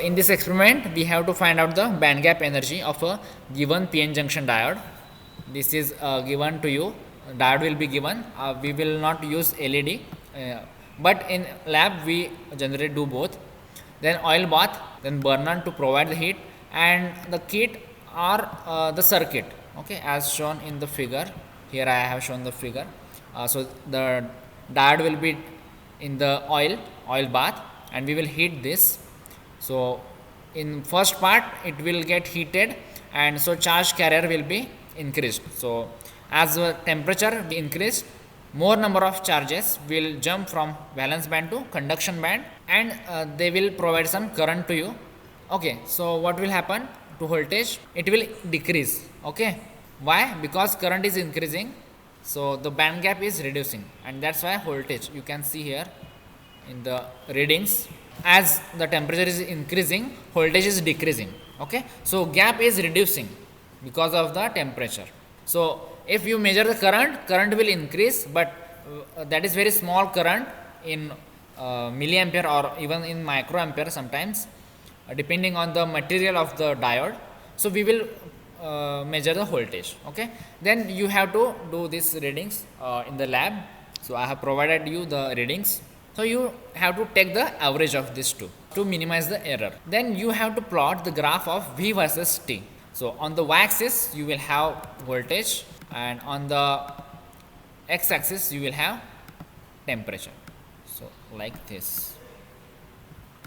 In this experiment, we have to find out the band gap energy of a given PN junction diode. This is given to you. Diode will be given. We will not use LED, but in lab we generally do both. Then oil bath, then burner to provide the heat, and the kit or the circuit. Okay, as shown in the figure. Here I have shown the figure. So the diode will be in the oil bath, and we will heat this. So in first part it will get heated, and so charge carrier will be increased. So as the temperature be increased, more number of charges will jump from valence band to conduction band, and they will provide some current to you. Okay, so what will happen to voltage? It will decrease. Okay, why? Because current is increasing, so the band gap is reducing, and that's why voltage, you can see here in the readings, as the temperature is increasing, voltage is decreasing. Okay, so gap is reducing because of the temperature. So if you measure the current will increase, but that is very small current in milliampere or even in microampere sometimes, depending on the material of the diode. So we will measure the voltage. Okay, then you have to do these readings in the lab. So I have provided you the readings. So you have to take the average of these two to minimize the error. Then you have to plot the graph of V versus T. So on the y-axis you will have voltage, and on the x-axis you will have temperature. So like this.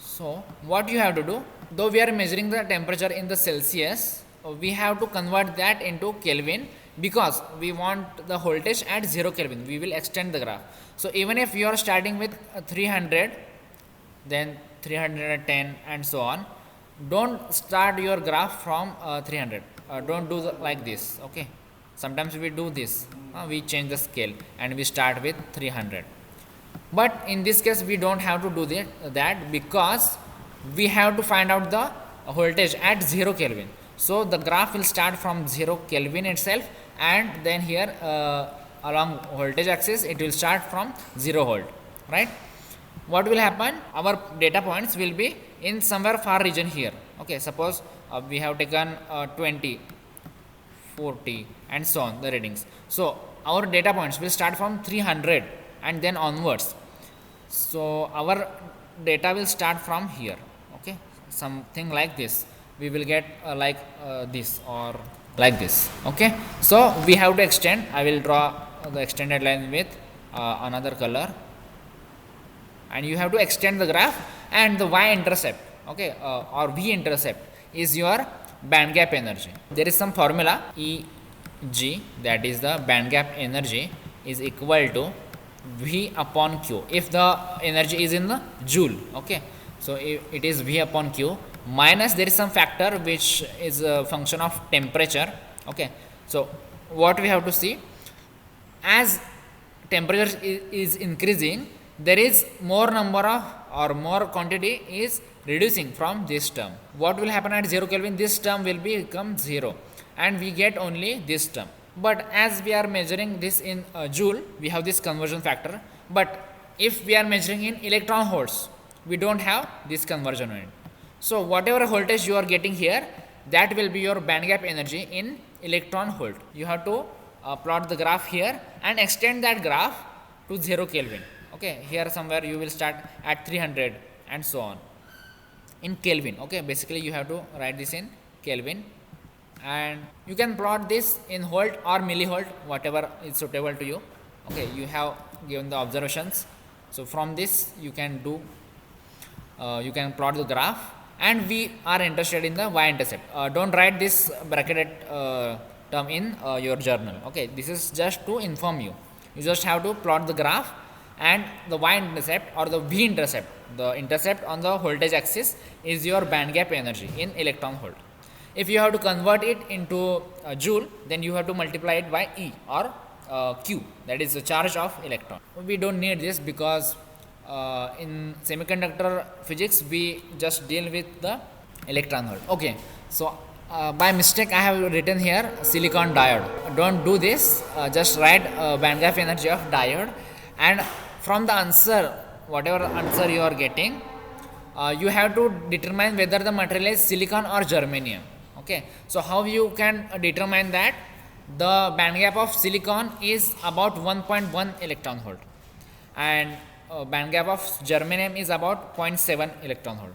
So what you have to do, though we are measuring the temperature in the Celsius, we have to convert that into Kelvin, because we want the voltage at 0 Kelvin. We will extend the graph. So even if you are starting with 300, then 310 and so on, don't start your graph from 300. Don't do like this. Okay, sometimes we do this. We change the scale and we start with 300. But in this case we don't have to do that, because we have to find out the voltage at 0 Kelvin. So the graph will start from 0 Kelvin itself, and then here along voltage axis it will start from 0 volt, right? What will happen? Our data points will be in somewhere far region here. Okay, suppose we have taken 20, 40 and so on the readings. So our data points will start from 300 and then onwards. So our data will start from here. Okay, something like this. We will get this or like this. Okay, so we have to extend. I will draw the extended line with another color, and you have to extend the graph, and the y-intercept, okay, or v-intercept is your band gap energy. There is some formula, Eg, that is the band gap energy, is equal to V upon Q. If the energy is in the joule, okay, so it is V upon Q, minus there is some factor which is a function of temperature. Okay, so what we have to see, as temperature is increasing, there is more number of or more quantity is reducing from this term. What will happen at 0 Kelvin? This term will become 0, and we get only this term. But as we are measuring this in joule, we have this conversion factor. But if we are measuring in electron volts, we don't have this conversion in it. So whatever voltage you are getting here, that will be your band gap energy in electron volt. You have to plot the graph here and extend that graph to 0 Kelvin. Okay, here somewhere you will start at 300 and so on in Kelvin. Okay, basically you have to write this in Kelvin, and you can plot this in volt or millivolt, whatever is suitable to you. Okay, you have given the observations. So from this you can do you can plot the graph, and we are interested in the y-intercept. Don't write this bracketed term in your journal. Okay, this is just to inform you. You just have to plot the graph, and the y-intercept or the v-intercept, the intercept on the voltage axis, is your band gap energy in electron volt. If you have to convert it into joule, then you have to multiply it by E or Q, that is the charge of electron. We don't need this, because in semiconductor physics we just deal with the electron volt. Okay, so by mistake I have written here silicon diode. Don't do this. Just write band gap energy of diode, and from the answer, whatever answer you are getting, you have to determine whether the material is silicon or germanium. Okay, so how you can determine that? The band gap of silicon is about 1.1 electron volt, and band gap of germanium is about 0.7 electron volt.